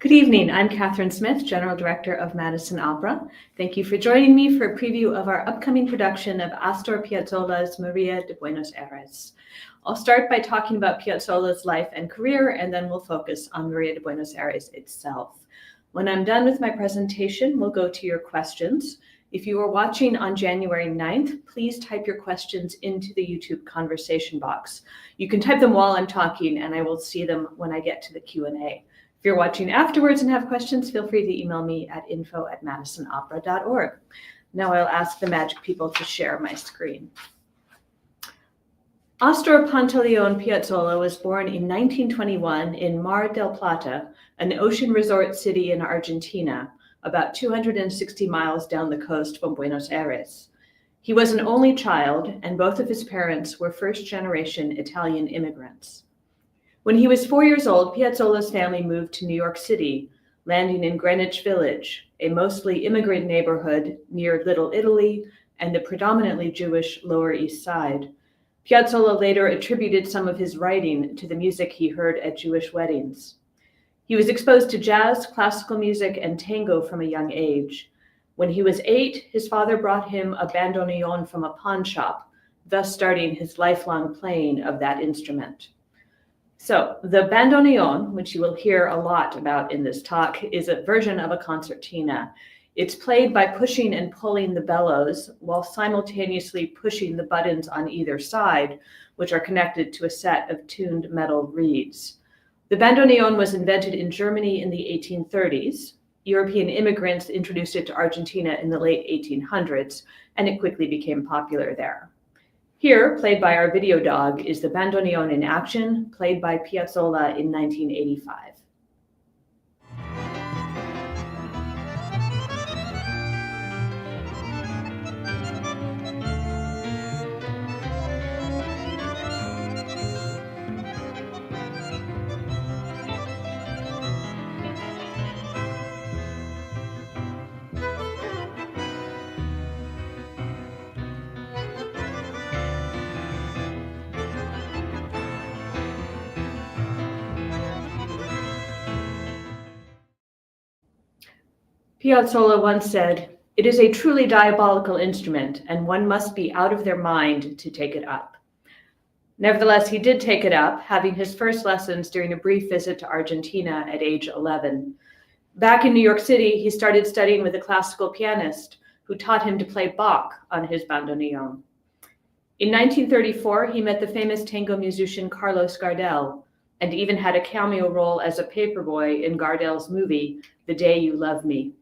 Good evening. I'm Kathryn Smith, General Director of Madison Opera. Thank you for joining me for a preview of our upcoming production of Astor Piazzolla's María de Buenos Aires. I'll start by talking about Piazzolla's life and career, and then we'll focus on María de Buenos Aires itself. When I'm done with my presentation, we'll go to your questions. If you are watching on January 9th, please type your questions into the YouTube conversation box. You can type them while I'm talking, and I will see them when I get to the Q&A. If you're watching afterwards and have questions, feel free to email me at info@madisonopera.org. Now I'll ask the magic people to share my screen. Astor Pantaleon Piazzolla was born in 1921 in Mar del Plata, an ocean resort city in Argentina, about 260 miles down the coast from Buenos Aires. He was an only child, and both of his parents were first-generation Italian immigrants. When he was 4 years old, Piazzolla's family moved to New York City, landing in Greenwich Village, a mostly immigrant neighborhood near Little Italy and the predominantly Jewish Lower East Side. Piazzolla later attributed some of his writing to the music he heard at Jewish weddings. He was exposed to jazz, classical music, and tango from a young age. When he was 8, his father brought him a bandoneon from a pawn shop, thus starting his lifelong playing of that instrument. So the bandoneon, which you will hear a lot about in this talk, is a version of a concertina. It's played by pushing and pulling the bellows while simultaneously pushing the buttons on either side, which are connected to a set of tuned metal reeds. The bandoneon was invented in Germany in the 1830s. European immigrants introduced it to Argentina in the late 1800s, and it quickly became popular there. Here, played by our video dog, is the bandoneon in action, played by Piazzolla in 1985. Piazzolla once said, "It is a truly diabolical instrument, and one must be out of their mind to take it up." Nevertheless, he did take it up, having his first lessons during a brief visit to Argentina at age 11. Back in New York City, he started studying with a classical pianist who taught him to play Bach on his bandoneon. In 1934, he met the famous tango musician Carlos Gardel, and even had a cameo role as a paperboy in Gardel's movie, The Day You Love Me.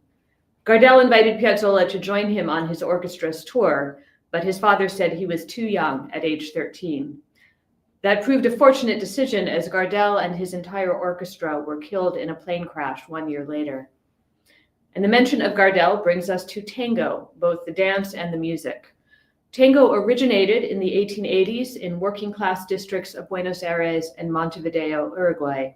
Gardel invited Piazzolla to join him on his orchestra's tour, but his father said he was too young at age 13. That proved a fortunate decision, as Gardel and his entire orchestra were killed in a plane crash 1 year later. And the mention of Gardel brings us to tango, both the dance and the music. Tango originated in the 1880s in working-class districts of Buenos Aires and Montevideo, Uruguay.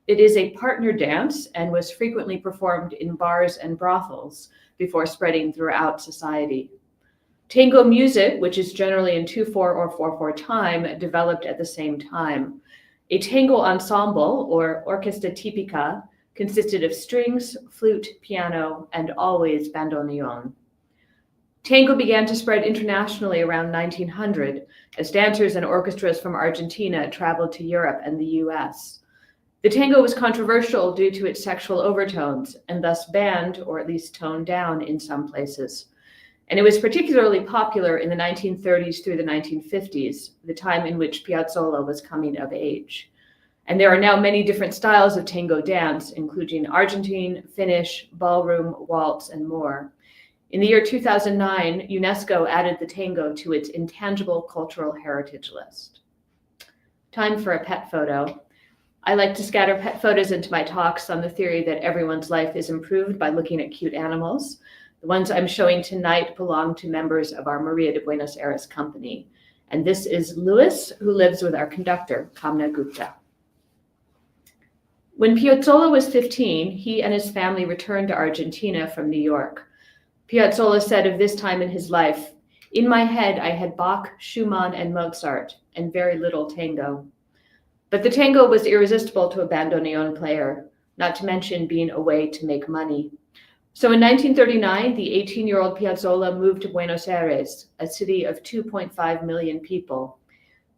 It is a partner dance and was frequently performed in bars and brothels before spreading throughout society. Tango music, which is generally in 2/4 or 4/4 time, developed at the same time. A tango ensemble, or orquesta típica, consisted of strings, flute, piano, and always bandoneon. Tango began to spread internationally around 1900 as dancers and orchestras from Argentina traveled to Europe and the US. The tango was controversial due to its sexual overtones and thus banned, or at least toned down, in some places. And it was particularly popular in the 1930s through the 1950s, the time in which Piazzolla was coming of age. And there are now many different styles of tango dance, including Argentine, Finnish, ballroom, waltz, and more. In the year 2009, UNESCO added the tango to its intangible cultural heritage list. Time for a pet photo. I like to scatter pet photos into my talks on the theory that everyone's life is improved by looking at cute animals. The ones I'm showing tonight belong to members of our María de Buenos Aires company. And this is Louis, who lives with our conductor, Kamna Gupta. When Piazzolla was 15, he and his family returned to Argentina from New York. Piazzolla said of this time in his life, "In my head, I had Bach, Schumann, and Mozart, and very little tango." But the tango was irresistible to a bandoneon player. not to mention being a way to make money. So in 1939, the 18-year-old Piazzolla moved to Buenos Aires, a city of 2.5 million people.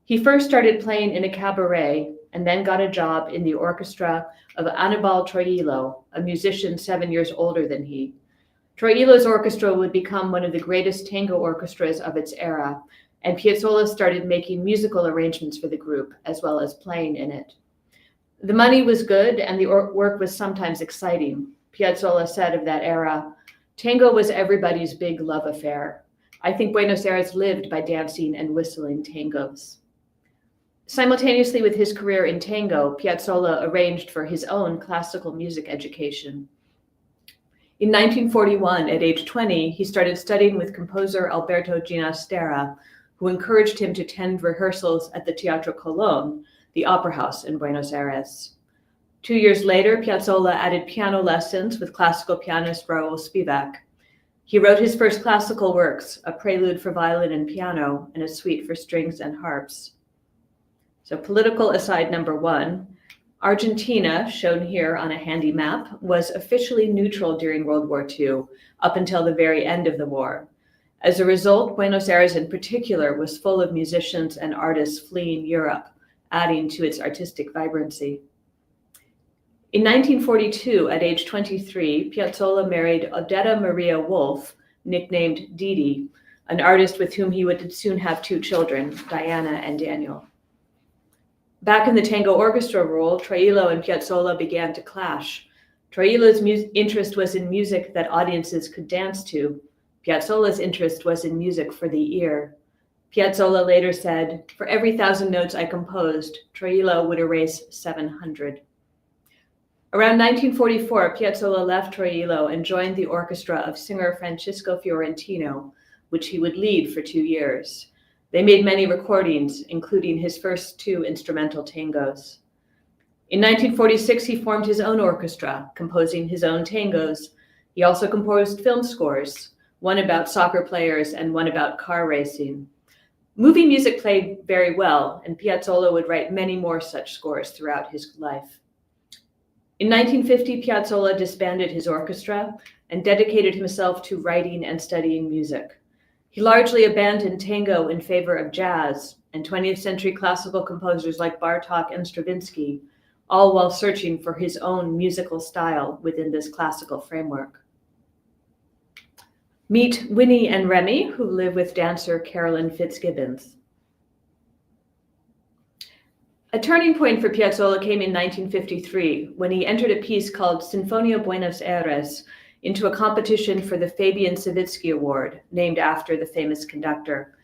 He first started playing in a cabaret and then got a job in the orchestra of Anibal Troilo, a musician 7 years older than he. Troilo's orchestra would become one of the greatest tango orchestras of its era, and Piazzolla started making musical arrangements for the group, as well as playing in it. The money was good, and the work was sometimes exciting. Piazzolla said of that era, "Tango was everybody's big love affair. I think Buenos Aires lived by dancing and whistling tangos." Simultaneously with his career in tango, Piazzolla arranged for his own classical music education. In 1941, at age 20, he started studying with composer Alberto Ginastera, who encouraged him to attend rehearsals at the Teatro Colón, the opera house in Buenos Aires. 2 years later, Piazzolla added piano lessons with classical pianist Raoul Spivak. He wrote his first classical works, a prelude for violin and piano, and a suite for strings and harps. So political aside number one, Argentina, shown here on a handy map, was officially neutral during World War II, up until the very end of the war. As a result, Buenos Aires in particular was full of musicians and artists fleeing Europe, adding to its artistic vibrancy. In 1942, at age 23, Piazzolla married Odetta Maria Wolf, nicknamed Didi, an artist with whom he would soon have 2 children, Diana and Daniel. Back in the tango orchestra role, Troilo and Piazzolla began to clash. Troilo's interest was in music that audiences could dance to. Piazzolla's interest was in music for the ear. Piazzolla later said, "For every 1,000 notes I composed, Troilo would erase 700. Around 1944, Piazzolla left Troilo and joined the orchestra of singer Francisco Fiorentino, which he would lead for 2 years. They made many recordings, including his first 2 instrumental tangos. In 1946, he formed his own orchestra, composing his own tangos. He also composed film scores, one about soccer players and one about car racing. Movie music played very well, and Piazzolla would write many more such scores throughout his life. In 1950, Piazzolla disbanded his orchestra and dedicated himself to writing and studying music. He largely abandoned tango in favor of jazz and 20th century classical composers like Bartók and Stravinsky, all while searching for his own musical style within this classical framework. Meet Winnie and Remy, who live with dancer Carolyn Fitzgibbons. A turning point for Piazzolla came in 1953 when he entered a piece called Sinfonia Buenos Aires into a competition for the Fabian Savitsky Award, named after the famous conductor.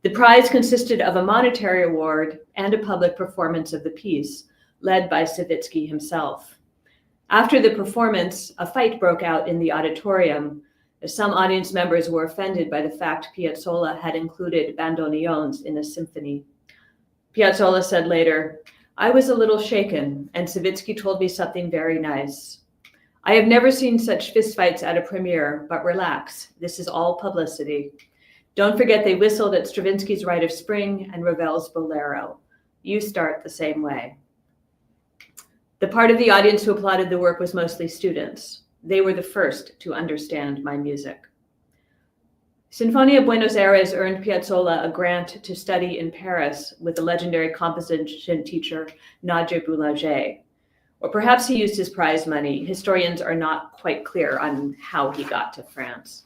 The prize consisted of a monetary award and a public performance of the piece, led by Savitsky himself. After the performance, a fight broke out in the auditorium, as some audience members were offended by the fact Piazzolla had included bandoneons in a symphony. Piazzolla said later, "I was a little shaken, and Savitsky told me something very nice. I have never seen such fistfights at a premiere, but relax, this is all publicity. Don't forget they whistled at Stravinsky's Rite of Spring and Ravel's Bolero. You start the same way." The part of the audience who applauded the work was mostly students. They were the first to understand my music. Sinfonia Buenos Aires earned Piazzolla a grant to study in Paris with the legendary composition teacher Nadia Boulanger. Or perhaps he used his prize money. Historians are not quite clear on how he got to France.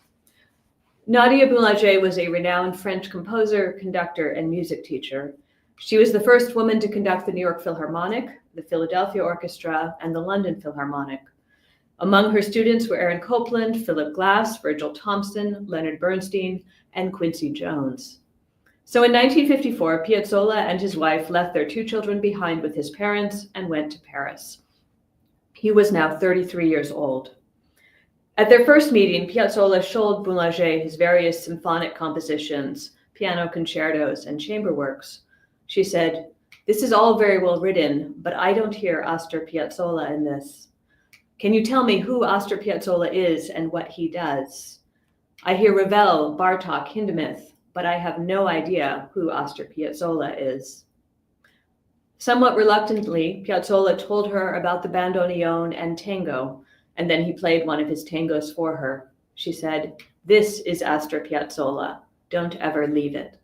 Nadia Boulanger was a renowned French composer, conductor, and music teacher. She was the first woman to conduct the New York Philharmonic, the Philadelphia Orchestra, and the London Philharmonic. Among her students were Aaron Copland, Philip Glass, Virgil Thompson, Leonard Bernstein, and Quincy Jones. So in 1954, Piazzolla and his wife left their 2 children behind with his parents and went to Paris. He was now 33 years old. At their first meeting, Piazzolla showed Boulanger his various symphonic compositions, piano concertos, and chamber works. She said, "This is all very well written, but I don't hear Astor Piazzolla in this. Can you tell me who Astor Piazzolla is and what he does? I hear Ravel, Bartók, Hindemith, but I have no idea who Astor Piazzolla is." Somewhat reluctantly, Piazzolla told her about the bandoneon and tango, and then he played one of his tangos for her. She said, "This is Astor Piazzolla. Don't ever leave it."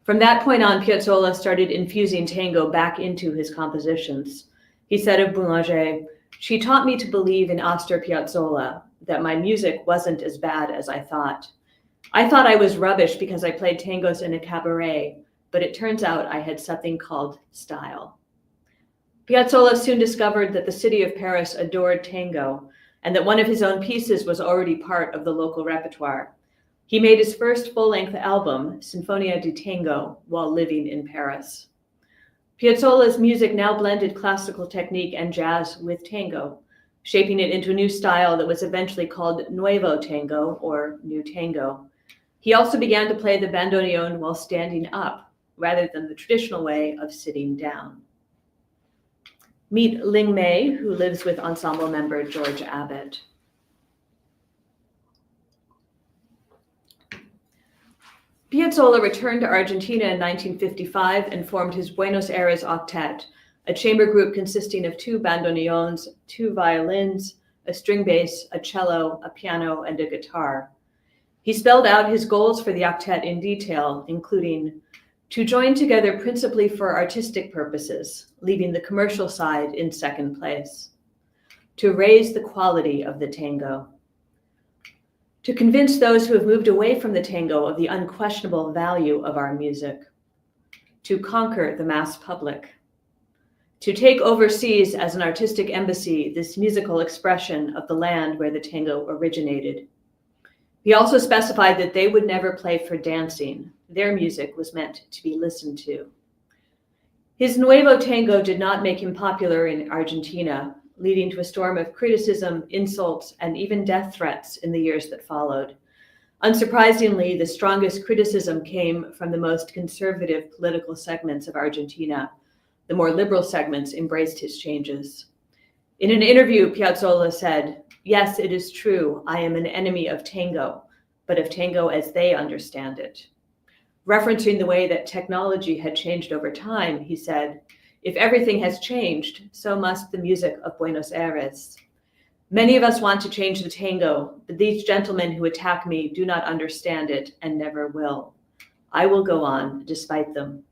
From that point on, Piazzolla started infusing tango back into his compositions. He said of Boulanger, "She taught me to believe in Astor Piazzolla, that my music wasn't as bad as I thought. I thought I was rubbish because I played tangos in a cabaret, but it turns out I had something called style." Piazzolla soon discovered that the city of Paris adored tango, and that one of his own pieces was already part of the local repertoire. He made his first full-length album, Sinfonia di Tango, while living in Paris. Piazzolla's music now blended classical technique and jazz with tango, shaping it into a new style that was eventually called Nuevo Tango, or New Tango. He also began to play the bandoneon while standing up, rather than the traditional way of sitting down. Meet Ling Mei, who lives with ensemble member George Abbott. Piazzolla returned to Argentina in 1955 and formed his Buenos Aires Octet, a chamber group consisting of 2 bandoneons, 2 violins, a string bass, a cello, a piano, and a guitar. He spelled out his goals for the octet in detail, including to join together principally for artistic purposes, leaving the commercial side in second place, to raise the quality of the tango, to convince those who have moved away from the tango of the unquestionable value of our music, to conquer the mass public, to take overseas as an artistic embassy this musical expression of the land where the tango originated. He also specified that they would never play for dancing. Their music was meant to be listened to. His Nuevo Tango did not make him popular in Argentina, leading to a storm of criticism, insults, and even death threats in the years that followed. Unsurprisingly, the strongest criticism came from the most conservative political segments of Argentina. The more liberal segments embraced his changes. In an interview, Piazzolla said, "Yes, it is true, I am an enemy of tango, but of tango as they understand it." Referencing the way that technology had changed over time, he said, "If everything has changed, so must the music of Buenos Aires. Many of us want to change the tango, but these gentlemen who attack me do not understand it and never will. I will go on despite them."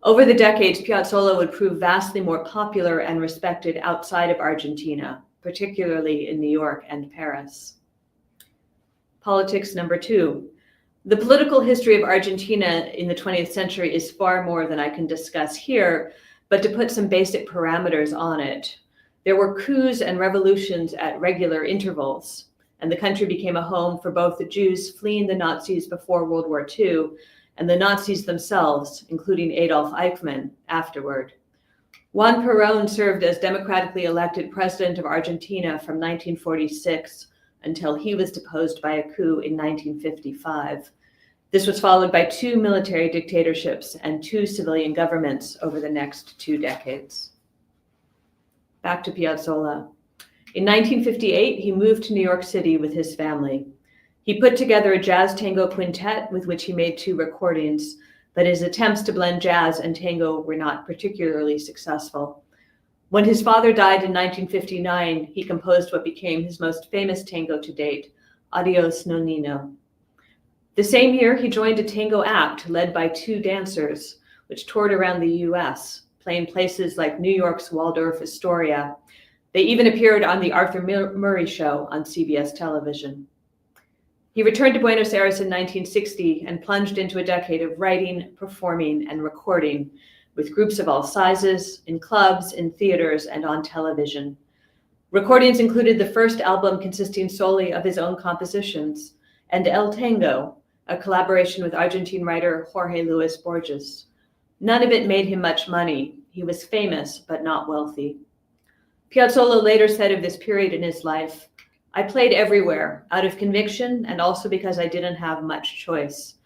Over the decades, Piazzolla would prove vastly more popular and respected outside of Argentina, particularly in New York and Paris. Politics number 2. The political history of Argentina in the 20th century is far more than I can discuss here, but to put some basic parameters on it, there were coups and revolutions at regular intervals, and the country became a home for both the Jews fleeing the Nazis before World War II and the Nazis themselves, including Adolf Eichmann, afterward. Juan Perón served as democratically elected president of Argentina from 1946 until he was deposed by a coup in 1955. This was followed by 2 military dictatorships and 2 civilian governments over the next 2 decades. Back to Piazzolla. In 1958, he moved to New York City with his family. He put together a jazz tango quintet with which he made 2 recordings, but his attempts to blend jazz and tango were not particularly successful. When his father died in 1959, he composed what became his most famous tango to date, Adios Nonino. The same year, he joined a tango act led by 2 dancers, which toured around the US, playing places like New York's Waldorf Astoria. They even appeared on the Arthur Murray Show on CBS television. He returned to Buenos Aires in 1960 and plunged into a decade of writing, performing, and recording with groups of all sizes, in clubs, in theaters, and on television. Recordings included the first album consisting solely of his own compositions, and El Tango, a collaboration with Argentine writer Jorge Luis Borges. None of it made him much money. He was famous, but not wealthy. Piazzolla later said of this period in his life, "I played everywhere, out of conviction and also because I didn't have much choice.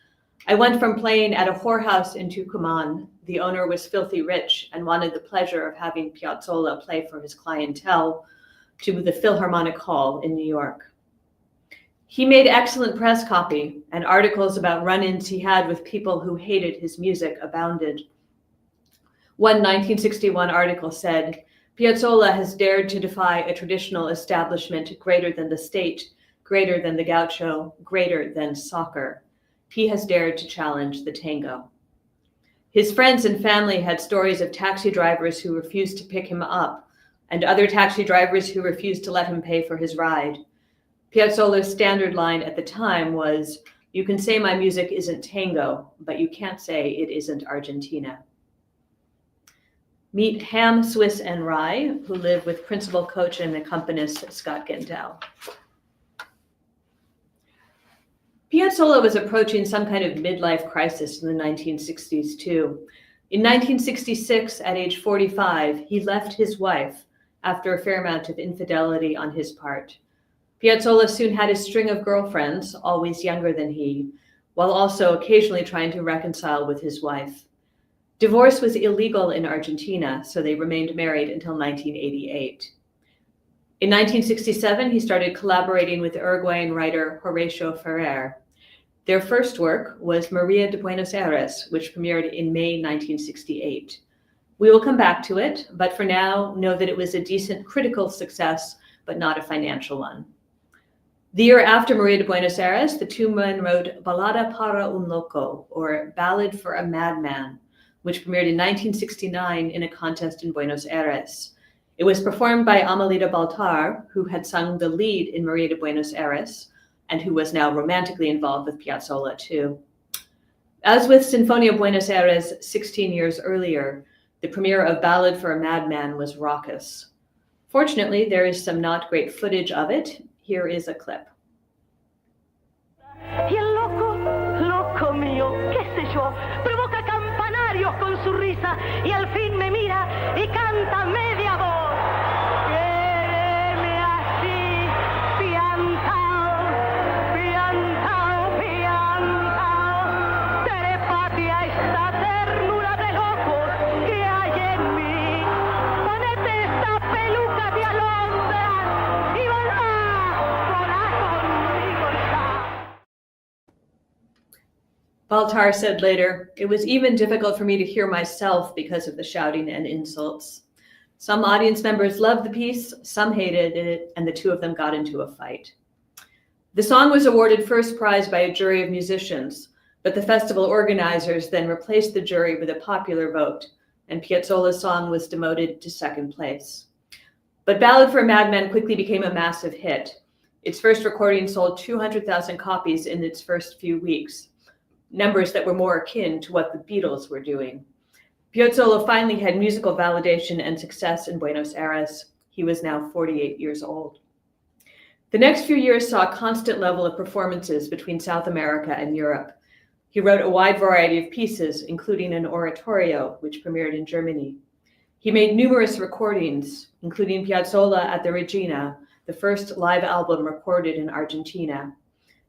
I went from playing at a whorehouse in Tucumán. The owner was filthy rich and wanted the pleasure of having Piazzolla play for his clientele, to the Philharmonic Hall in New York." He made excellent press copy, and articles about run-ins he had with people who hated his music abounded. One 1961 article said, Piazzolla has dared to defy a traditional establishment greater than the state, greater than the gaucho, greater than soccer. He has dared to challenge the tango. His friends and family had stories of taxi drivers who refused to pick him up and other taxi drivers who refused to let him pay for his ride. Piazzolla's standard line at the time was, "You can say my music isn't tango, but you can't say it isn't Argentina." Meet Ham, Swiss, and Rye, who live with principal coach and accompanist Scott Gendel. Piazzolla was approaching some kind of midlife crisis in the 1960s too. In 1966, at age 45, he left his wife after a fair amount of infidelity on his part. Piazzolla soon had a string of girlfriends, always younger than he, while also occasionally trying to reconcile with his wife. Divorce was illegal in Argentina, so they remained married until 1988. In 1967, he started collaborating with Uruguayan writer Horatio Ferrer. Their first work was María de Buenos Aires, which premiered in May 1968. We will come back to it, but for now, know that it was a decent critical success, but not a financial one. The year after María de Buenos Aires, the two men wrote Balada para un Loco, or Ballad for a Madman, which premiered in 1969 in a contest in Buenos Aires. It was performed by Amelita Baltar, who had sung the lead in María de Buenos Aires, and who was now romantically involved with Piazzolla too. As with Sinfonia Buenos Aires 16 years earlier, the premiere of Ballad for a Madman was raucous. Fortunately, there is some not great footage of it. Here is a clip. Y el loco, loco mío, qué sé yo, provoca campanarios con su risa y al fin me mira y canta media voz. Quéreme así, piantao, piantao, piantao. Trépate a esta ternura de locos que hay en mí. Ponete esta peluca de alondra y volá conmigo ya. Baltar said later, "It was even difficult for me to hear myself because of the shouting and insults. Some audience members loved the piece, some hated it, and the two of them got into a fight." The song was awarded first prize by a jury of musicians, but the festival organizers then replaced the jury with a popular vote, and Piazzolla's song was demoted to second place. But Ballad for a Madman quickly became a massive hit. Its first recording sold 200,000 copies in its first few weeks, numbers that were more akin to what the Beatles were doing. Piazzolla finally had musical validation and success in Buenos Aires. He was now 48 years old. The next few years saw a constant level of performances between South America and Europe. He wrote a wide variety of pieces, including an oratorio, which premiered in Germany. He made numerous recordings, including Piazzolla at the Regina, the first live album recorded in Argentina.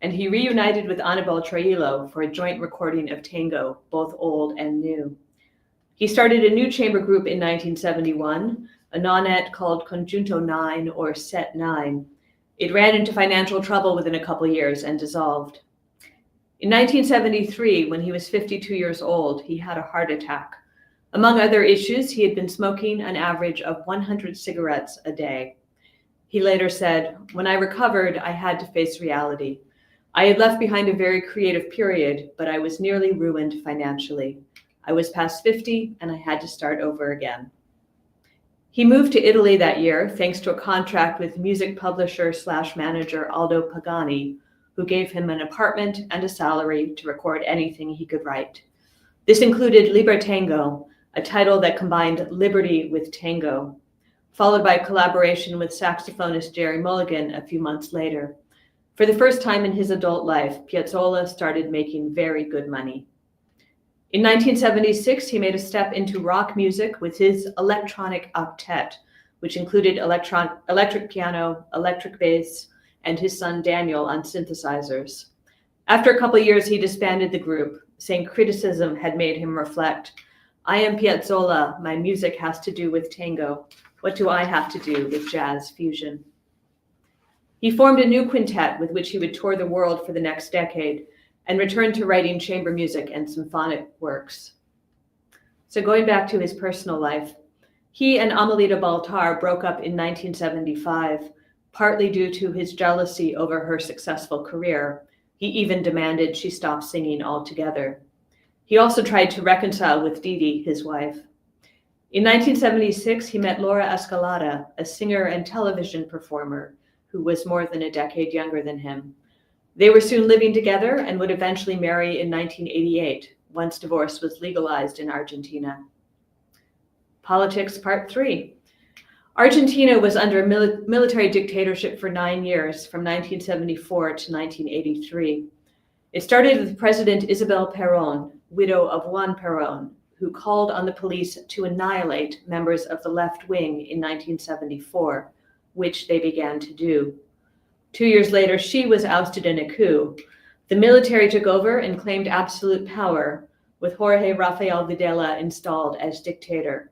And he reunited with Anibal Trillo for a joint recording of tango, both old and new. He started a new chamber group in 1971, a nonet called Conjunto 9 or Set 9. It ran into financial trouble within a couple years and dissolved. In 1973, when he was 52 years old, he had a heart attack. Among other issues, he had been smoking an average of 100 cigarettes a day. He later said, "When I recovered, I had to face reality. I had left behind a very creative period, but I was nearly ruined financially. I was past 50 and I had to start over again." He moved to Italy that year thanks to a contract with music publisher/manager Aldo Pagani, who gave him an apartment and a salary to record anything he could write. This included Libertango, a title that combined liberty with tango, followed by a collaboration with saxophonist Jerry Mulligan a few months later. For the first time in his adult life, Piazzolla started making very good money. In 1976, he made a step into rock music with his electronic octet, which included electric piano, electric bass, and his son Daniel on synthesizers. After a couple of years, he disbanded the group, saying criticism had made him reflect, "I am Piazzolla, my music has to do with tango. What do I have to do with jazz fusion?" He formed a new quintet with which he would tour the world for the next decade and returned to writing chamber music and symphonic works. So going back to his personal life, he and Amelita Baltar broke up in 1975, partly due to his jealousy over her successful career. He even demanded she stop singing altogether. He also tried to reconcile with Didi, his wife. In 1976, he met Laura Escalada, a singer and television performer who was more than a decade younger than him. They were soon living together and would eventually marry in 1988, once divorce was legalized in Argentina. Politics, Part 3. Argentina was under military dictatorship for 9 years, from 1974 to 1983. It started with President Isabel Perón, widow of Juan Perón, who called on the police to annihilate members of the left wing in 1974, which they began to do. 2 years later, she was ousted in a coup. The military took over and claimed absolute power, with Jorge Rafael Videla installed as dictator.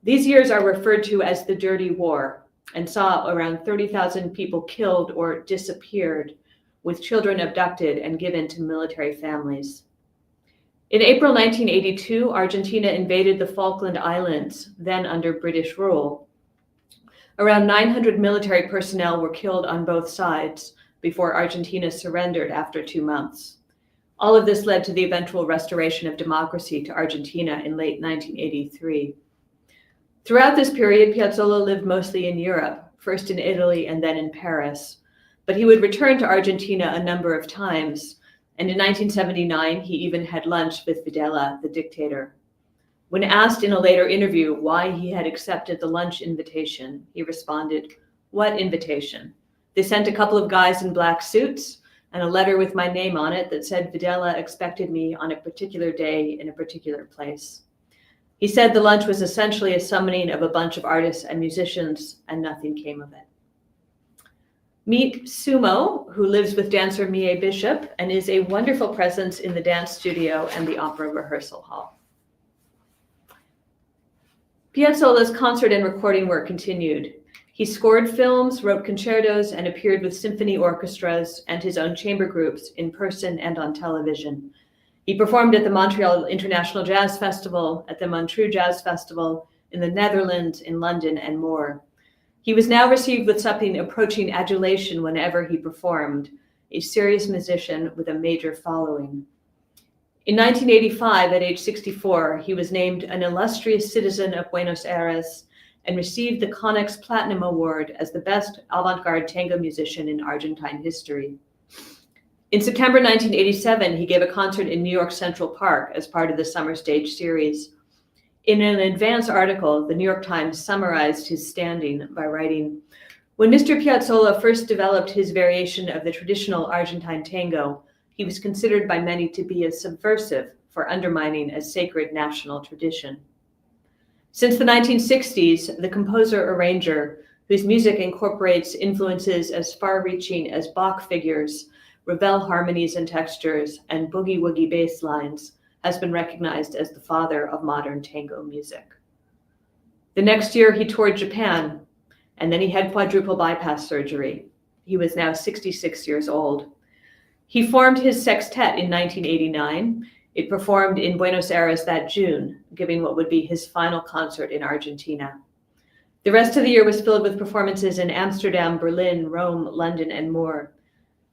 These years are referred to as the Dirty War and saw around 30,000 people killed or disappeared, with children abducted and given to military families. In April 1982, Argentina invaded the Falkland Islands, then under British rule. Around 900 military personnel were killed on both sides before Argentina surrendered after 2 months. All of this led to the eventual restoration of democracy to Argentina in late 1983. Throughout this period, Piazzolla lived mostly in Europe, first in Italy and then in Paris. But he would return to Argentina a number of times, and in 1979, he even had lunch with Videla, the dictator. When asked in a later interview why he had accepted the lunch invitation, he responded, "What invitation? They sent a couple of guys in black suits and a letter with my name on it that said Videla expected me on a particular day in a particular place." He said the lunch was essentially a summoning of a bunch of artists and musicians, and nothing came of it. Meet Sumo, who lives with dancer Mie Bishop and is a wonderful presence in the dance studio and the opera rehearsal hall. Piazzolla's concert and recording work continued. He scored films, wrote concertos, and appeared with symphony orchestras and his own chamber groups in person and on television. He performed at the Montreal International Jazz Festival, at the Montreux Jazz Festival, in the Netherlands, in London, and more. He was now received with something approaching adulation whenever he performed, a serious musician with a major following. In 1985, at age 64, he was named an illustrious citizen of Buenos Aires and received the Conex Platinum Award as the best avant-garde tango musician in Argentine history. In September 1987, he gave a concert in New York Central Park as part of the Summer Stage series. In an advance article, the New York Times summarized his standing by writing, "When Mr. Piazzolla first developed his variation of the traditional Argentine tango, he was considered by many to be a subversive for undermining a sacred national tradition." Since the 1960s, the composer-arranger, whose music incorporates influences as far-reaching as Bach figures, Ravel harmonies and textures, and boogie-woogie bass lines, has been recognized as the father of modern tango music. The next year, he toured Japan, and then he had quadruple bypass surgery. He was now 66 years old. He formed his sextet in 1989. It performed in Buenos Aires that June, giving what would be his final concert in Argentina. The rest of the year was filled with performances in Amsterdam, Berlin, Rome, London, and more.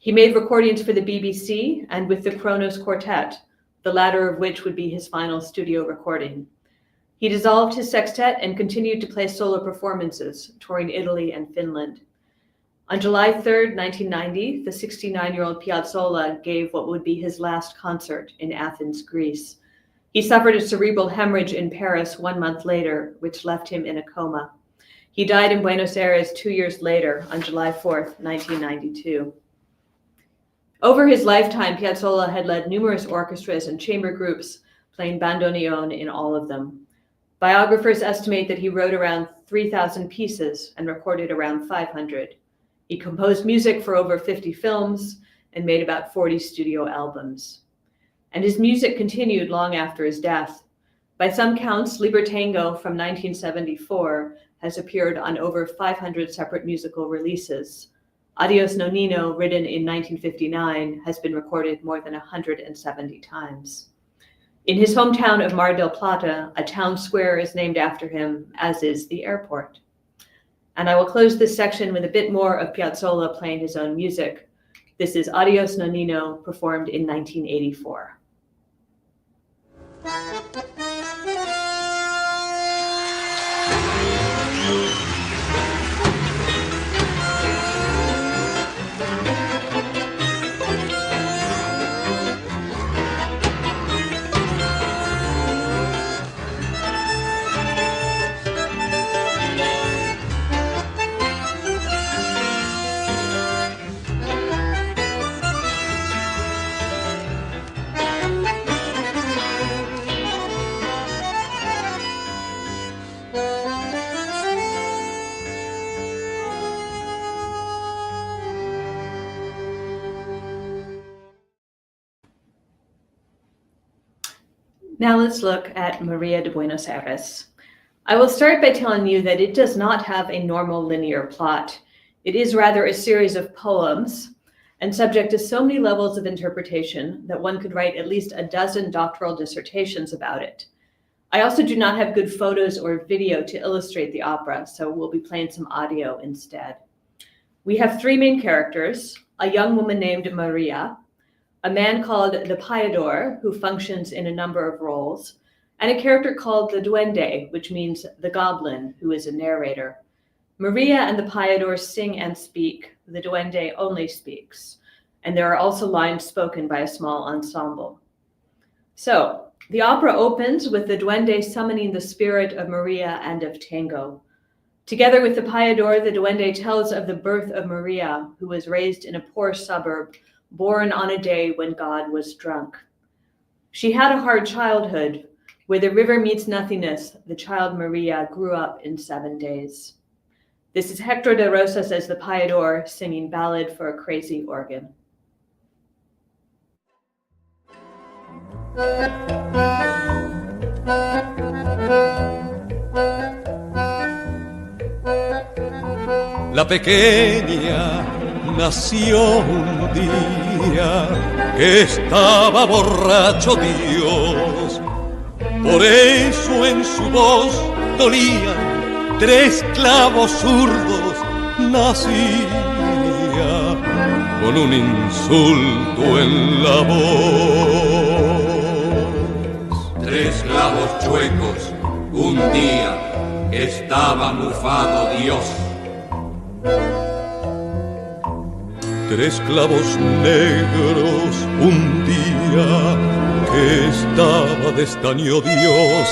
He made recordings for the BBC and with the Kronos Quartet, the latter of which would be his final studio recording. He dissolved his sextet and continued to play solo performances, touring Italy and Finland. On July 3rd, 1990, the 69-year-old Piazzolla gave what would be his last concert in Athens, Greece. He suffered a cerebral hemorrhage in Paris 1 month later, which left him in a coma. He died in Buenos Aires 2 years later, on July 4th, 1992. Over his lifetime, Piazzolla had led numerous orchestras and chamber groups, playing bandoneon in all of them. Biographers estimate that he wrote around 3,000 pieces and recorded around 500. He composed music for over 50 films and made about 40 studio albums. And his music continued long after his death. By some counts, Liber Tango from 1974 has appeared on over 500 separate musical releases. Adios Nonino, written in 1959, has been recorded more than 170 times. In his hometown of Mar del Plata, a town square is named after him, as is the airport. And I will close this section with a bit more of Piazzolla playing his own music. This is Adios Nonnino, performed in 1984. Now let's look at María de Buenos Aires. I will start by telling you that it does not have a normal linear plot. It is rather a series of poems and subject to so many levels of interpretation that one could write at least a dozen doctoral dissertations about it. I also do not have good photos or video to illustrate the opera, so we'll be playing some audio instead. We have three main characters: a young woman named María, a man called the Payador, who functions in a number of roles, and a character called the Duende, which means the goblin, who is a narrator. María and the Payador sing and speak. The Duende only speaks. And there are also lines spoken by a small ensemble. So, the opera opens with the Duende summoning the spirit of María and of Tango. Together with the Payador, the Duende tells of the birth of María, who was raised in a poor suburb, born on a day when God was drunk. She had a hard childhood. Where the river meets nothingness, the child María grew up in 7 days. This is Hector de Rosas as the Payador singing Ballad for a Crazy Organ. La pequeña nació un día que estaba borracho Dios. Por eso en su voz dolían 3 clavos zurdos. Nacía con un insulto en la voz. 3 clavos chuecos, un día estaba mufado Dios. 3 clavos negros, un día que estaba de estaño Dios.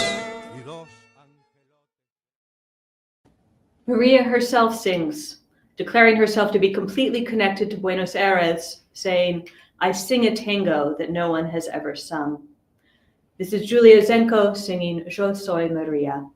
María herself sings, declaring herself to be completely connected to Buenos Aires, saying, "I sing a tango that no one has ever sung." This is Julia Zenko singing Yo Soy María.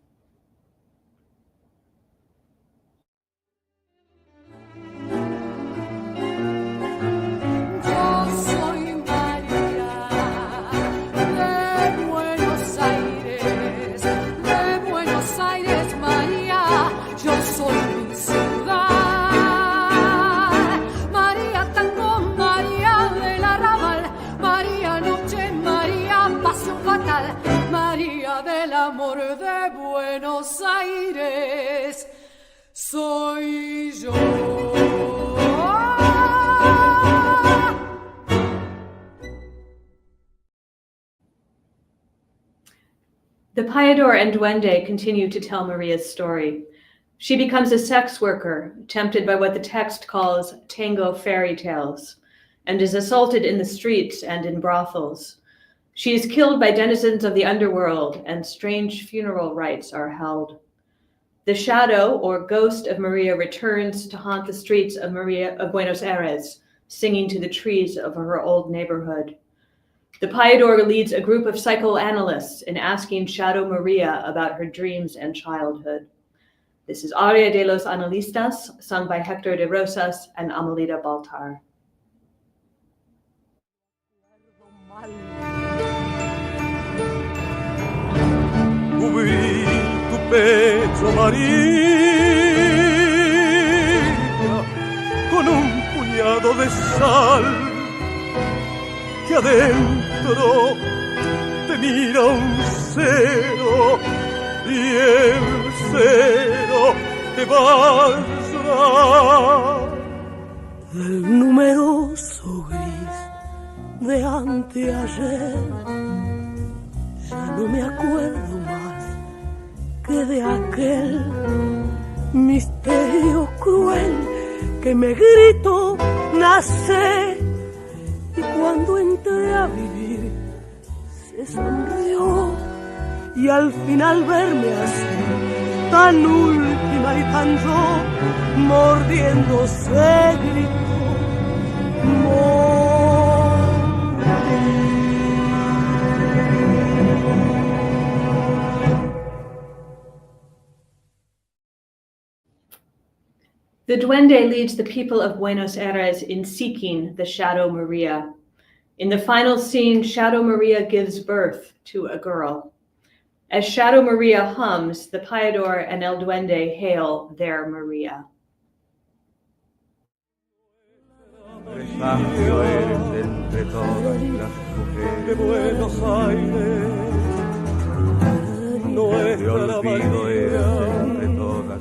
Amor de Buenos Aires soy yo. The Payador and Duende continue to tell Maria's story. She becomes a sex worker, tempted by what the text calls tango fairy tales, and is assaulted in the streets and in brothels. She is killed by denizens of the underworld, and strange funeral rites are held. The shadow or ghost of Maria returns to haunt the streets of Buenos Aires, singing to the trees of her old neighborhood. The Payador leads a group of psychoanalysts in asking Shadow Maria about her dreams and childhood. This is Aria de los Analistas, sung by Hector de Rosas and Amelita Baltar. Cubrí tu pecho, María, con un puñado de sal que adentro mira un cero y el cero te vaya. El numeroso gris de anteayer, ya no me acuerdo más que de aquel misterio cruel que me gritó nacer, y cuando entré a vivir se sonrió, y al final verme así tan última y tan yo, mordiéndose gritó The Duende leads the people of Buenos Aires in seeking the Shadow Maria. In the final scene, Shadow Maria gives birth to a girl. As Shadow Maria hums, the Payador and El Duende hail their Maria. Presagio eres entre todas las De mujeres, Buenos Aires, de nuestra olvido eres María, entre todas las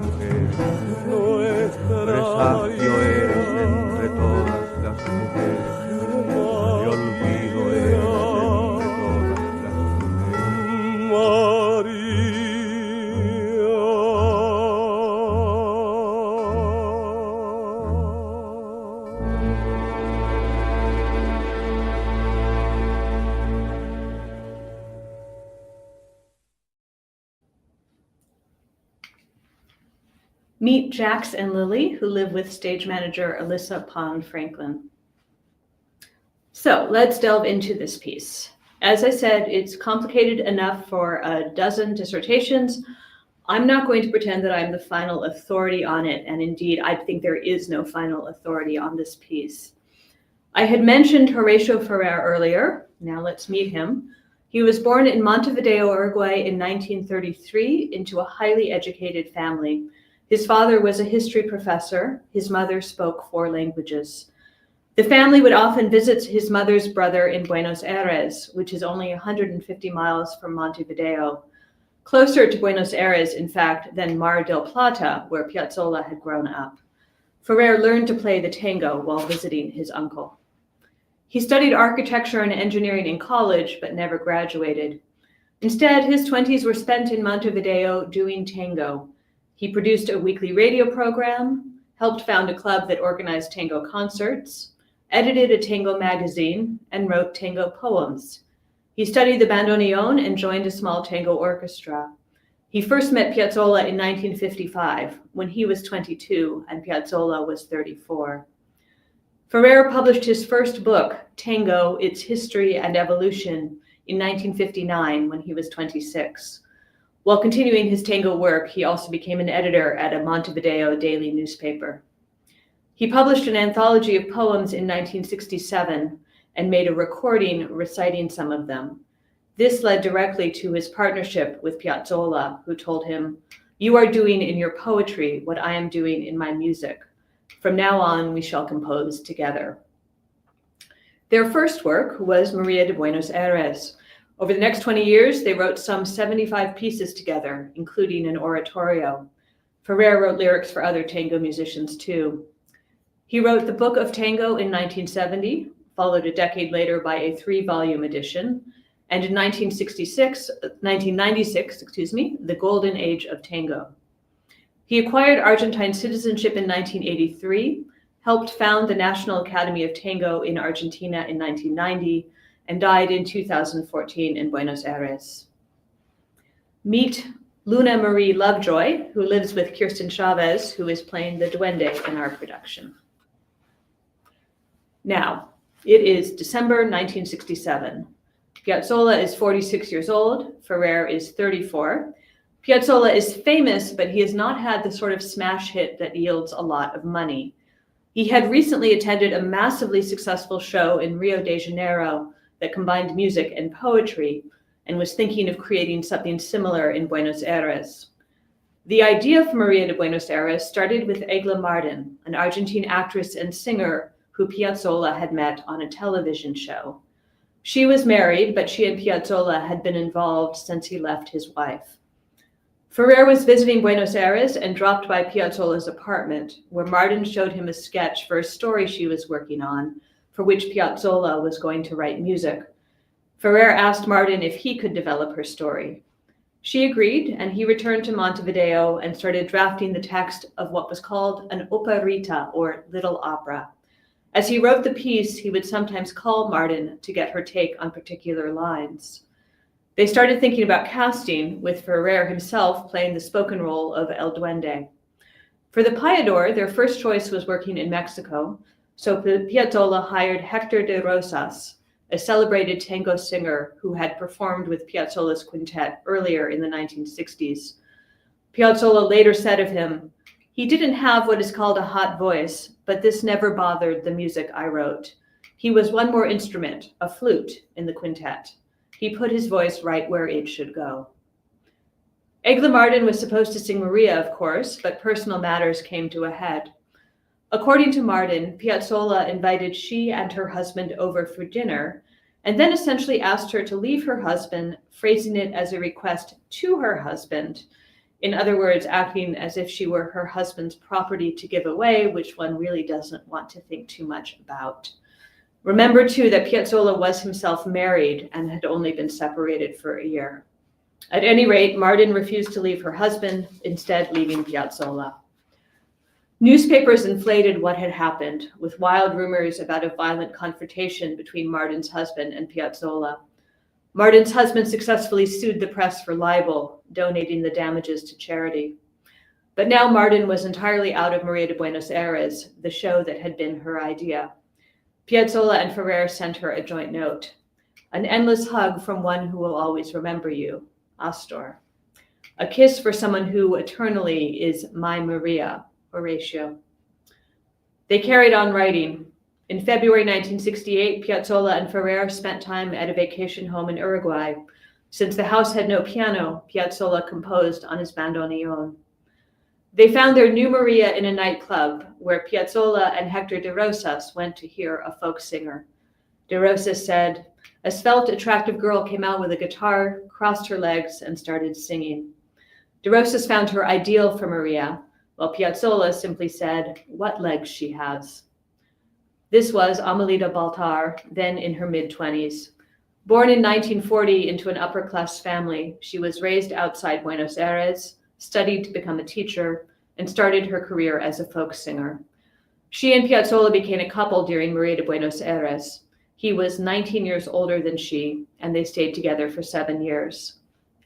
mujeres, nuestra presagio eres María. entre todas las mujeres, de olvido eres entre todas las mujeres. Meet Jax and Lily, who live with stage manager Alyssa Pond Franklin. So let's delve into this piece. As I said, it's complicated enough for a dozen dissertations. I'm not going to pretend that I'm the final authority on it, and indeed, I think there is no final authority on this piece. I had mentioned Horatio Ferrer earlier. Now let's meet him. He was born in Montevideo, Uruguay in 1933 into a highly educated family. His father was a history professor. His mother spoke 4 languages. The family would often visit his mother's brother in Buenos Aires, which is only 150 miles from Montevideo, closer to Buenos Aires, in fact, than Mar del Plata, where Piazzolla had grown up. Ferrer learned to play the tango while visiting his uncle. He studied architecture and engineering in college, but never graduated. Instead, his 20s were spent in Montevideo doing tango. He produced a weekly radio program, helped found a club that organized tango concerts, edited a tango magazine, and wrote tango poems. He studied the bandoneon and joined a small tango orchestra. He first met Piazzolla in 1955, when he was 22 and Piazzolla was 34. Ferrer published his first book, Tango, Its History and Evolution, in 1959 when he was 26. While continuing his tango work, he also became an editor at a Montevideo daily newspaper. He published an anthology of poems in 1967 and made a recording reciting some of them. This led directly to his partnership with Piazzolla, who told him, "You are doing in your poetry what I am doing in my music. From now on, we shall compose together." Their first work was María de Buenos Aires. Over the next 20 years, they wrote some 75 pieces together, including an oratorio. Ferrer wrote lyrics for other tango musicians too. He wrote the Book of Tango in 1970, followed a decade later by a 3-volume edition, and in 1996, The Golden Age of Tango. He acquired Argentine citizenship in 1983, helped found the National Academy of Tango in Argentina in 1990, and died in 2014 in Buenos Aires. Meet Luna Marie Lovejoy, who lives with Kirsten Chavez, who is playing the Duende in our production. Now, it is December 1967. Piazzolla is 46 years old, Ferrer is 34. Piazzolla is famous, but he has not had the sort of smash hit that yields a lot of money. He had recently attended a massively successful show in Rio de Janeiro that combined music and poetry, and was thinking of creating something similar in Buenos Aires. The idea for María de Buenos Aires started with Egla Martin, an Argentine actress and singer who Piazzolla had met on a television show. She was married, but she and Piazzolla had been involved since he left his wife. Ferrer was visiting Buenos Aires and dropped by Piazzolla's apartment, where Martin showed him a sketch for a story she was working on, for which Piazzolla was going to write music. Ferrer asked Martin if he could develop her story. She agreed, and he returned to Montevideo and started drafting the text of what was called an operita, or little opera. As he wrote the piece, he would sometimes call Martin to get her take on particular lines. They started thinking about casting, with Ferrer himself playing the spoken role of El Duende. For the Payador, their first choice was working in Mexico, so Piazzolla hired Hector de Rosas, a celebrated tango singer who had performed with Piazzolla's quintet earlier in the 1960s. Piazzolla later said of him, "He didn't have what is called a hot voice, but this never bothered the music I wrote. He was one more instrument, a flute, in the quintet. He put his voice right where it should go." Egla Martin was supposed to sing Maria, of course, but personal matters came to a head. According to Martin, Piazzolla invited she and her husband over for dinner, and then essentially asked her to leave her husband, phrasing it as a request to her husband. In other words, acting as if she were her husband's property to give away, which one really doesn't want to think too much about. Remember, too, that Piazzolla was himself married and had only been separated for a year. At any rate, Martin refused to leave her husband, instead leaving Piazzolla. Newspapers inflated what had happened, with wild rumors about a violent confrontation between Martin's husband and Piazzolla. Martin's husband successfully sued the press for libel, donating the damages to charity. But now Martin was entirely out of María de Buenos Aires, the show that had been her idea. Piazzolla and Ferrer sent her a joint note. "An endless hug from one who will always remember you, Astor. A kiss for someone who eternally is my Maria, Horatio." They carried on writing. In February 1968, Piazzolla and Ferrer spent time at a vacation home in Uruguay. Since the house had no piano, Piazzolla composed on his bandoneon. They found their new Maria in a nightclub where Piazzolla and Hector de Rosas went to hear a folk singer. De Rosas said, "A svelte, attractive girl came out with a guitar, crossed her legs, and started singing." De Rosas found her ideal for Maria, while Piazzolla simply said, "What legs she has." This was Amelita Baltar, then in her mid-20s. Born in 1940 into an upper-class family, she was raised outside Buenos Aires, studied to become a teacher, and started her career as a folk singer. She and Piazzolla became a couple during María de Buenos Aires. He was 19 years older than she, and they stayed together for 7 years.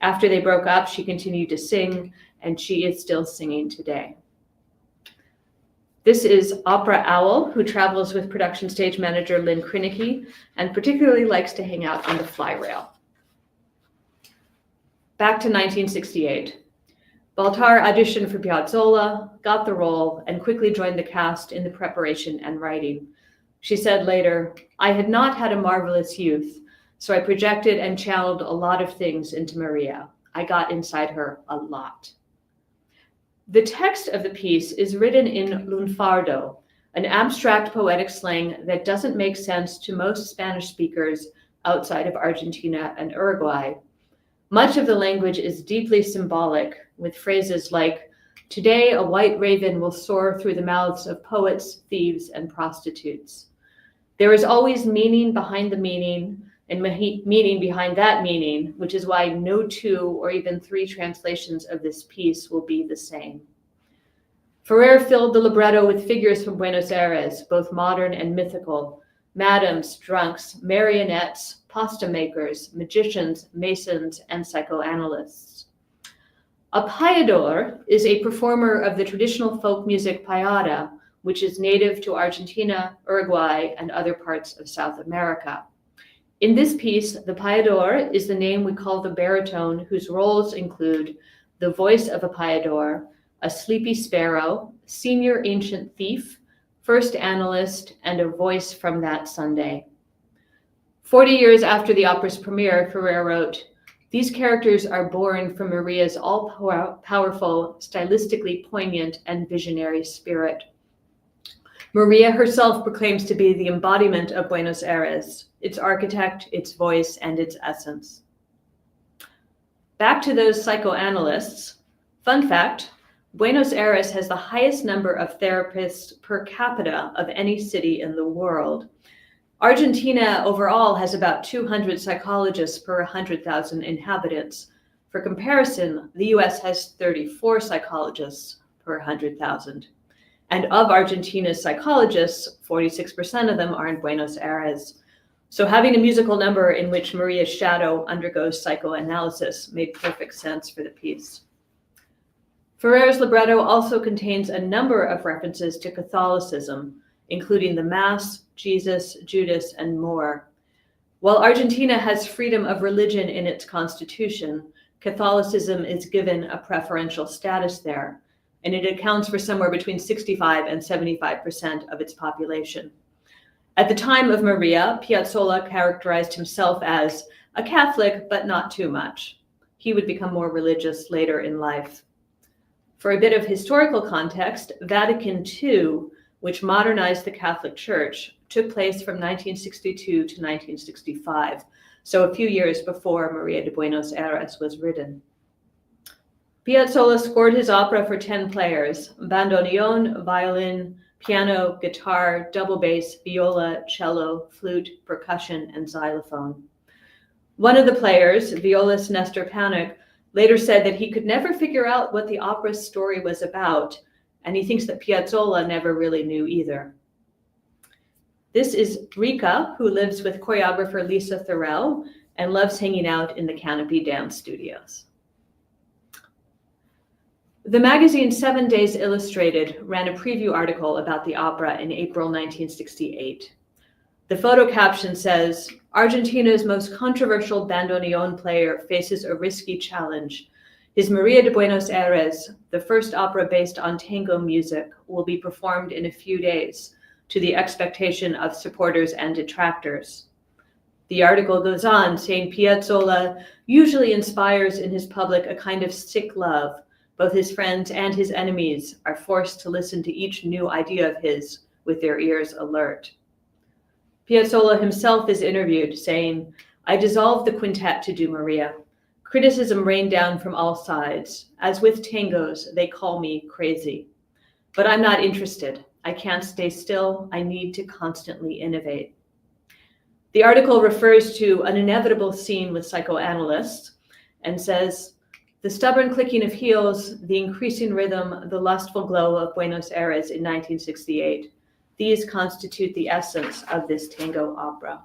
After they broke up, she continued to sing, and she is still singing today. This is Opera Owl, who travels with production stage manager Lynn Krinicki and particularly likes to hang out on the fly rail. Back to 1968. Baltar auditioned for Piazzolla, got the role, and quickly joined the cast in the preparation and writing. She said later, "I had not had a marvelous youth, so I projected and channeled a lot of things into Maria. I got inside her a lot." The text of the piece is written in lunfardo, an abstract poetic slang that doesn't make sense to most Spanish speakers outside of Argentina and Uruguay. Much of the language is deeply symbolic, with phrases like, "Today a white raven will soar through the mouths of poets, thieves, and prostitutes." There is always meaning behind the meaning, and meaning behind that meaning, which is why no 2 or even 3 translations of this piece will be the same. Ferrer filled the libretto with figures from Buenos Aires, both modern and mythical: madams, drunks, marionettes, pasta makers, magicians, masons, and psychoanalysts. A payador is a performer of the traditional folk music payada, which is native to Argentina, Uruguay, and other parts of South America. In this piece, the payador is the name we call the baritone, whose roles include the voice of a payador, a sleepy sparrow, senior ancient thief, first analyst, and a voice from that Sunday. 40 years after the opera's premiere, Ferrer wrote, "These characters are born from Maria's all-powerful, stylistically poignant, and visionary spirit. Maria herself proclaims to be the embodiment of Buenos Aires, its architect, its voice, and its essence. Back to those psychoanalysts. Fun fact, Buenos Aires has the highest number of therapists per capita of any city in the world. Argentina overall has about 200 psychologists per 100,000 inhabitants. For comparison, the US has 34 psychologists per 100,000. And of Argentina's psychologists, 46% of them are in Buenos Aires. So having a musical number in which Maria's shadow undergoes psychoanalysis made perfect sense for the piece. Ferrer's libretto also contains a number of references to Catholicism, including the Mass, Jesus, Judas, and more. While Argentina has freedom of religion in its constitution, Catholicism is given a preferential status there, and it accounts for somewhere between 65 and 75% of its population. At the time of Maria, Piazzolla characterized himself as a Catholic, but not too much. He would become more religious later in life. For a bit of historical context, Vatican II, which modernized the Catholic Church, took place from 1962 to 1965, so a few years before Maria de Buenos Aires was written. Piazzolla scored his opera for 10 players: bandoneon, violin, piano, guitar, double bass, viola, cello, flute, percussion, and xylophone. One of the players, violist Nestor Panic, later said that he could never figure out what the opera's story was about, and he thinks that Piazzolla never really knew either. This is Rika, who lives with choreographer Lisa Thorell and loves hanging out in the Canopy Dance Studios. The magazine 7 Days Illustrated ran a preview article about the opera in April 1968. The photo caption says, "Argentina's most controversial bandoneon player faces a risky challenge. His Maria de Buenos Aires, the first opera based on tango music, will be performed in a few days, to the expectation of supporters and detractors." The article goes on saying Piazzolla usually inspires in his public a kind of sick love. Both his friends and his enemies are forced to listen to each new idea of his with their ears alert. Piazzolla himself is interviewed saying, "I dissolved the quintet to do Maria. Criticism rained down from all sides. As with tangos, they call me crazy. But I'm not interested. I can't stay still. I need to constantly innovate." The article refers to an inevitable scene with psychoanalysts and says, "The stubborn clicking of heels, the increasing rhythm, the lustful glow of Buenos Aires in 1968. These constitute the essence of this tango opera."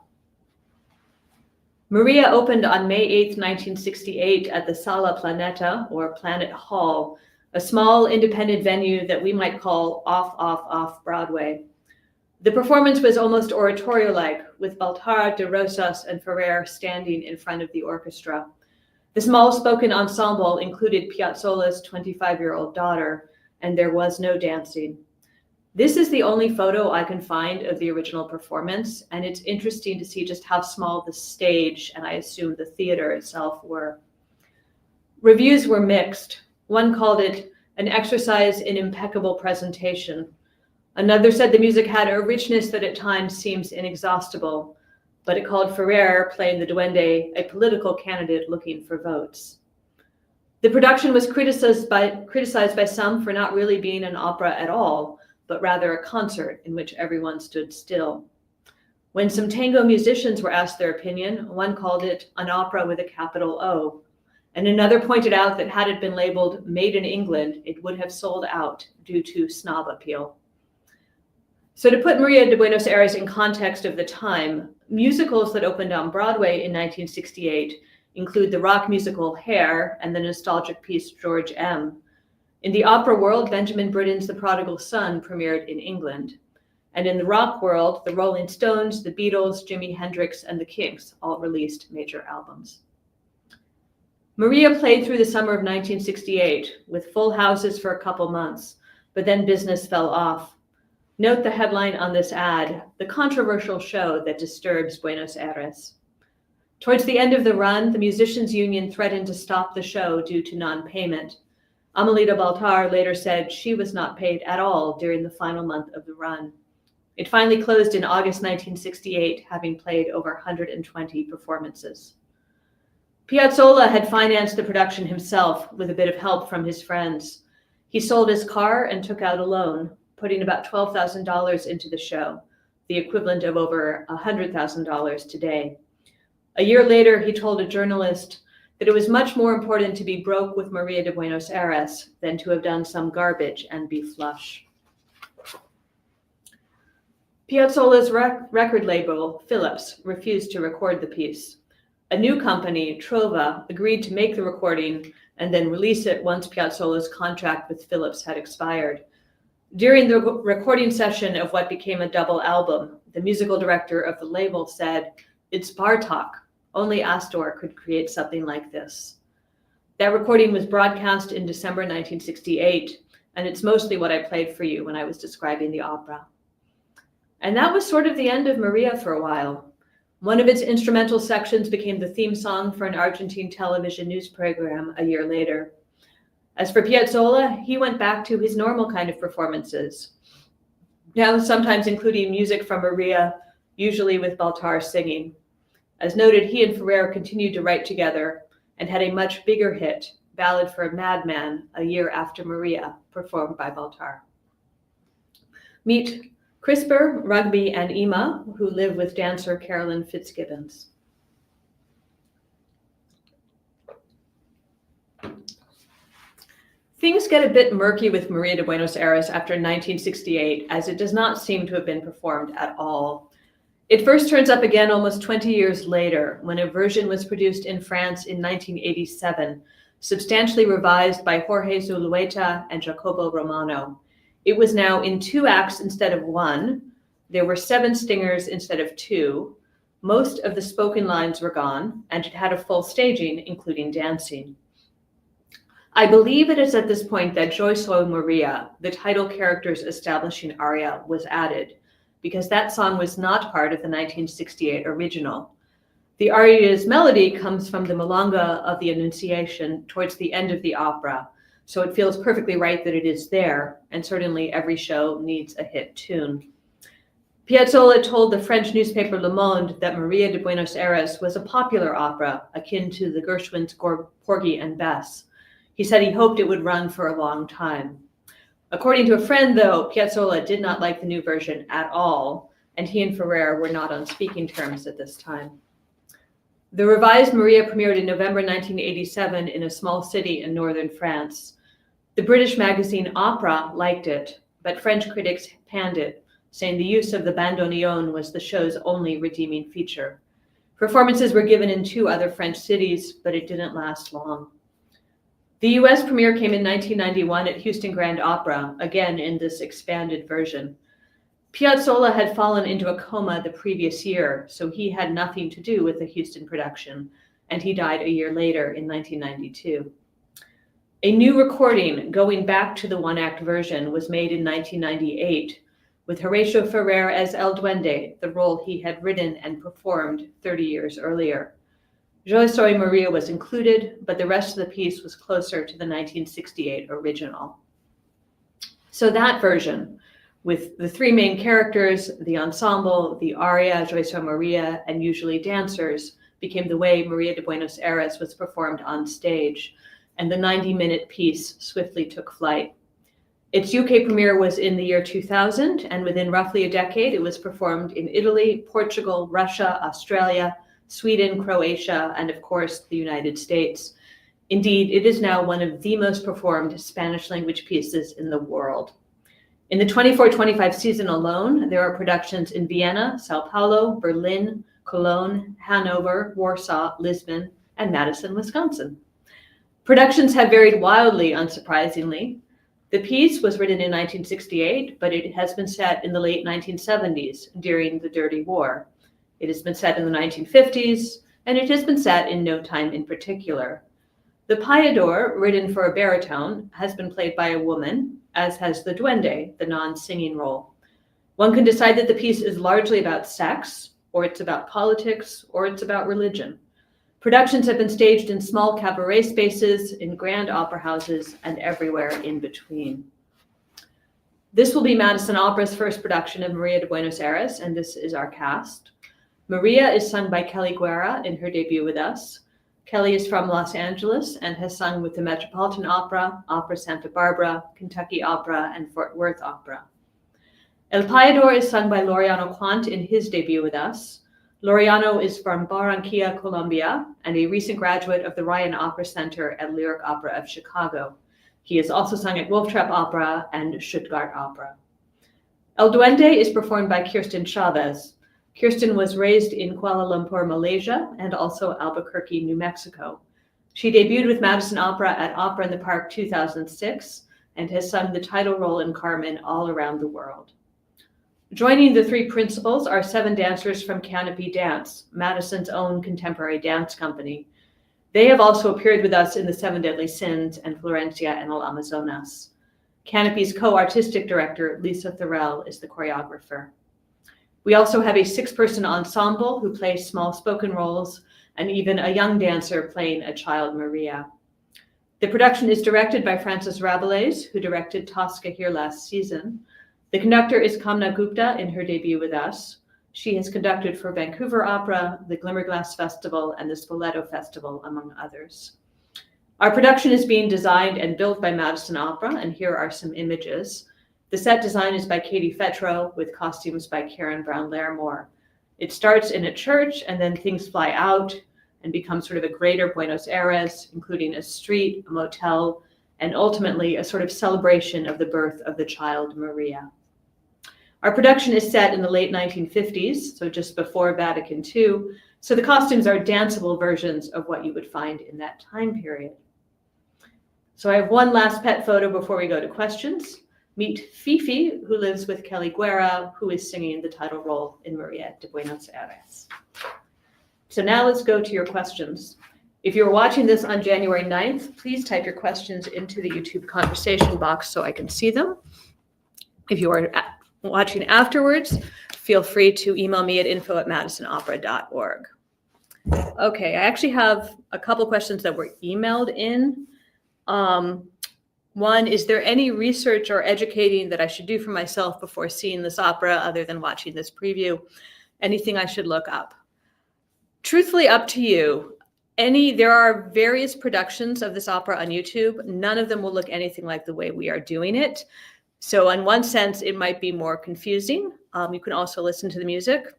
Maria opened on May 8, 1968 at the Sala Planeta, or Planet Hall, a small independent venue that we might call off Broadway. The performance was almost oratorio-like, with Baltar, de Rosas, and Ferrer standing in front of the orchestra. The small spoken ensemble included Piazzolla's 25-year-old daughter, and there was no dancing. This is the only photo I can find of the original performance, and it's interesting to see just how small the stage, and I assume the theater itself, were. Reviews were mixed. One called it an exercise in impeccable presentation. Another said the music had a richness that at times seems inexhaustible, but it called Ferrer, playing the duende, a political candidate looking for votes. The production was criticized by some for not really being an opera at all, but rather a concert in which everyone stood still. When some tango musicians were asked their opinion, one called it an opera with a capital O, and another pointed out that had it been labeled Made in England, it would have sold out due to snob appeal. So to put Maria de Buenos Aires in context of the time, musicals that opened on Broadway in 1968 include the rock musical Hair and the nostalgic piece George M. In the opera world, Benjamin Britten's The Prodigal Son premiered in England. And in the rock world, the Rolling Stones, the Beatles, Jimi Hendrix, and the Kinks all released major albums. Maria played through the summer of 1968 with full houses for a couple months, but then business fell off. Note the headline on this ad, "The Controversial Show That Disturbs Buenos Aires." Towards the end of the run, the Musicians Union threatened to stop the show due to non-payment. Amelita Baltar later said she was not paid at all during the final month of the run. It finally closed in August 1968, having played over 120 performances. Piazzolla had financed the production himself with a bit of help from his friends. He sold his car and took out a loan, putting about $12,000 into the show, the equivalent of over $100,000 today. A year later, he told a journalist that it was much more important to be broke with María de Buenos Aires than to have done some garbage and be flush. Piazzolla's record label, Philips, refused to record the piece. A new company, Trova, agreed to make the recording and then release it once Piazzolla's contract with Philips had expired. During the recording session of what became a double album, the musical director of the label said, "It's Bartók. Only Astor could create something like this." That recording was broadcast in December 1968, and it's mostly what I played for you when I was describing the opera. And that was sort of the end of Maria for a while. One of its instrumental sections became the theme song for an Argentine television news program a year later. As for Piazzolla, he went back to his normal kind of performances, now sometimes including music from Maria, usually with Baltar singing. As noted, he and Ferrer continued to write together and had a much bigger hit, Ballad for a Madman, a year after Maria, performed by Baltar. Meet Crisper, Rugby, and Ima, who live with dancer Carolyn Fitzgibbons. Things get a bit murky with María de Buenos Aires after 1968, as it does not seem to have been performed at all. It first turns up again almost 20 years later, when a version was produced in France in 1987, substantially revised by Jorge Zulueta and Jacobo Romano. It was now in 2 acts instead of 1. There were 7 stingers instead of 2. Most of the spoken lines were gone, and it had a full staging, including dancing. I believe it is at this point that Yo Soy Maria, the title character's establishing aria, was added, because that song was not part of the 1968 original. The aria's melody comes from the Milonga of the Annunciation towards the end of the opera, so it feels perfectly right that it is there, and certainly every show needs a hit tune. Piazzolla told the French newspaper Le Monde that María de Buenos Aires was a popular opera, akin to the Gershwin's Porgy and Bess. He said he hoped it would run for a long time. According to a friend, though, Piazzolla did not like the new version at all, and he and Ferrer were not on speaking terms at this time. The revised Maria premiered in November 1987 in a small city in northern France. The British magazine Opera liked it, but French critics panned it, saying the use of the bandoneon was the show's only redeeming feature. Performances were given in 2 other French cities, but it didn't last long. The US premiere came in 1991 at Houston Grand Opera, again in this expanded version. Piazzolla had fallen into a coma the previous year, so he had nothing to do with the Houston production, and he died a year later in 1992. A new recording, going back to the 1-act version, was made in 1998, with Horatio Ferrer as El Duende, the role he had written and performed 30 years earlier. Yo Soy Maria was included, but the rest of the piece was closer to the 1968 original. So that version, with the 3 main characters, the ensemble, the aria, Yo Soy Maria, and usually dancers, became the way María de Buenos Aires was performed on stage, and the 90-minute piece swiftly took flight. Its UK premiere was in the year 2000, and within roughly a decade, it was performed in Italy, Portugal, Russia, Australia, Sweden, Croatia, and of course, the United States. Indeed, it is now one of the most performed Spanish-language pieces in the world. In the 24-25 season alone, there are productions in Vienna, Sao Paulo, Berlin, Cologne, Hanover, Warsaw, Lisbon, and Madison, Wisconsin. Productions have varied wildly, unsurprisingly. The piece was written in 1968, but it has been set in the late 1970s during the Dirty War. It has been set in the 1950s, and it has been set in no time in particular. The Payador, written for a baritone, has been played by a woman, as has the Duende, the non-singing role. One can decide that the piece is largely about sex, or it's about politics, or it's about religion. Productions have been staged in small cabaret spaces, in grand opera houses, and everywhere in between. This will be Madison Opera's first production of María de Buenos Aires, and this is our cast. Maria is sung by Kelly Guerra in her debut with us. Kelly is from Los Angeles and has sung with the Metropolitan Opera, Opera Santa Barbara, Kentucky Opera, and Fort Worth Opera. El Payador is sung by Laureano Quant in his debut with us. Laureano is from Barranquilla, Colombia, and a recent graduate of the Ryan Opera Center at Lyric Opera of Chicago. He has also sung at Wolf Trap Opera and Stuttgart Opera. El Duende is performed by Kirsten Chavez. Kirsten was raised in Kuala Lumpur, Malaysia, and also Albuquerque, New Mexico. She debuted with Madison Opera at Opera in the Park 2006 and has sung the title role in Carmen all around the world. Joining the three principals are 7 dancers from Canopy Dance, Madison's own contemporary dance company. They have also appeared with us in The 7 Deadly Sins and Florencia and El Amazonas. Canopy's co-artistic director, Lisa Thorell, is the choreographer. We also have a 6-person ensemble who play small spoken roles and even a young dancer playing a child Maria. The production is directed by Francis Rabelais, who directed Tosca here last season. The conductor is Kamna Gupta in her debut with us. She has conducted for Vancouver Opera, the Glimmerglass Festival, and the Spoleto Festival, among others. Our production is being designed and built by Madison Opera, and here are some images. The set design is by Katie Fetro, with costumes by Karen Brown-Larimore. It starts in a church, and then things fly out and become sort of a greater Buenos Aires, including a street, a motel, and ultimately a sort of celebration of the birth of the child Maria. Our production is set in the late 1950s, so just before Vatican II, so the costumes are danceable versions of what you would find in that time period. So I have one last pet photo before we go to questions. Meet Fifi, who lives with Kelly Guerra, who is singing the title role in María de Buenos Aires. So now let's go to your questions. If you're watching this on January 9th, please type your questions into the YouTube conversation box so I can see them. If you are watching afterwards, feel free to email me at info@madisonopera.org. Okay, I actually have a couple questions that were emailed in. One, is there any research or educating that I should do for myself before seeing this opera other than watching this preview? Anything I should look up? Truthfully, up to you. There are various productions of this opera on YouTube. None of them will look anything like the way we are doing it. So in one sense, it might be more confusing. You can also listen to the music.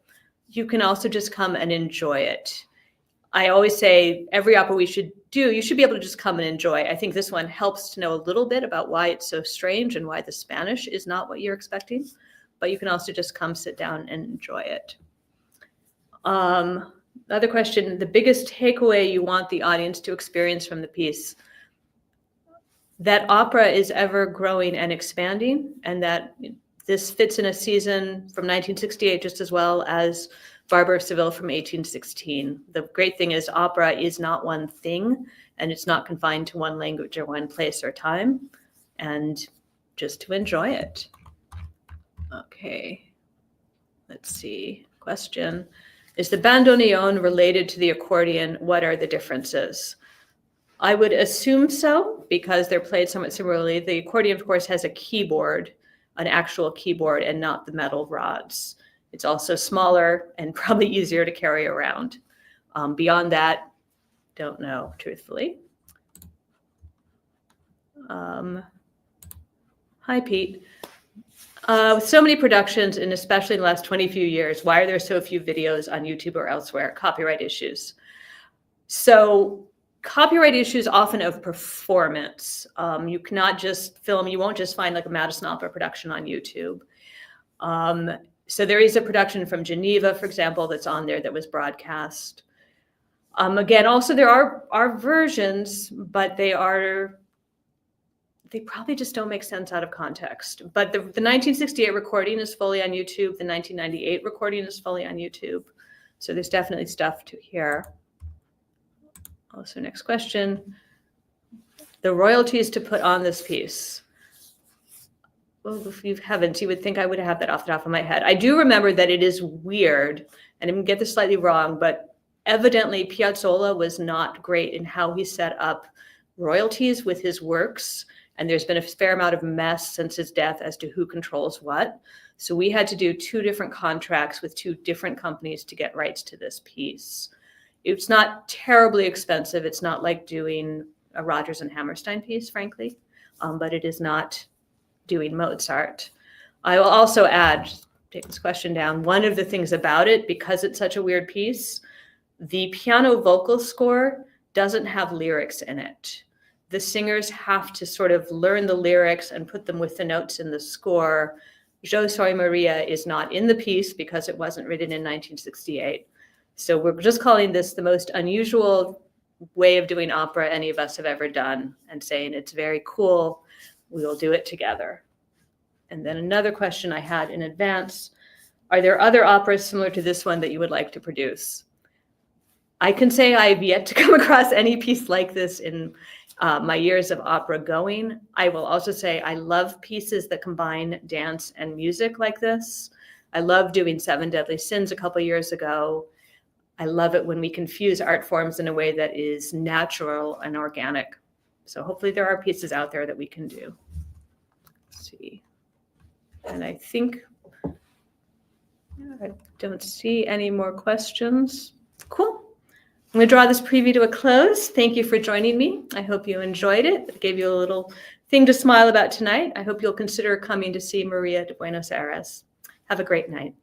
You can also just come and enjoy it. I always say every opera we should do, you should be able to just come and enjoy. I think this one helps to know a little bit about why it's so strange and why the Spanish is not what you're expecting. But you can also just come sit down and enjoy it. Other question, the biggest takeaway you want the audience to experience from the piece? That opera is ever growing and expanding, and that this fits in a season from 1968 just as well as Barber of Seville from 1816. The great thing is opera is not one thing, and it's not confined to one language or one place or time, and just to enjoy it. Okay, let's see. Question. Is the bandoneon related to the accordion? What are the differences? I would assume so, because they're played somewhat similarly. The accordion, of course, has a keyboard, an actual keyboard, and not the metal rods. It's also smaller and probably easier to carry around. Beyond that, don't know, truthfully. Hi, Pete. With so many productions, and especially in the last 20 few years, why are there so few videos on YouTube or elsewhere? Copyright issues. So copyright issues often of performance. You cannot just film, you won't just find like a Madison Opera production on YouTube. So there is a production from Geneva, for example, that's on there that was broadcast. Again, also there are versions, but they probably just don't make sense out of context. But the 1968 recording is fully on YouTube. The 1998 recording is fully on YouTube. So there's definitely stuff to hear. Also, next question. The royalties to put on this piece. Well, if you haven't, you would think I would have that off the top of my head. I do remember that it is weird, and I'm going to get this slightly wrong, but evidently Piazzolla was not great in how he set up royalties with his works. And there's been a fair amount of mess since his death as to who controls what. So we had to do 2 different contracts with 2 different companies to get rights to this piece. It's not terribly expensive. It's not like doing a Rodgers and Hammerstein piece, frankly, but it is not doing Mozart. I will also add, take this question down, one of the things about it, because it's such a weird piece, the piano vocal score doesn't have lyrics in it. The singers have to sort of learn the lyrics and put them with the notes in the score. Je Soy Maria is not in the piece because it wasn't written in 1968. So we're just calling this the most unusual way of doing opera any of us have ever done, and saying it's very cool. We will do it together. And then another question I had in advance, are there other operas similar to this one that you would like to produce? I can say I've yet to come across any piece like this in my years of opera going. I will also say I love pieces that combine dance and music like this. I love doing Seven Deadly Sins a couple years ago. I love it when we confuse art forms in a way that is natural and organic. So hopefully there are pieces out there that we can do. Let's see. And I think I don't see any more questions. Cool. I'm going to draw this preview to a close. Thank you for joining me. I hope you enjoyed it. It gave you a little thing to smile about tonight. I hope you'll consider coming to see María de Buenos Aires. Have a great night.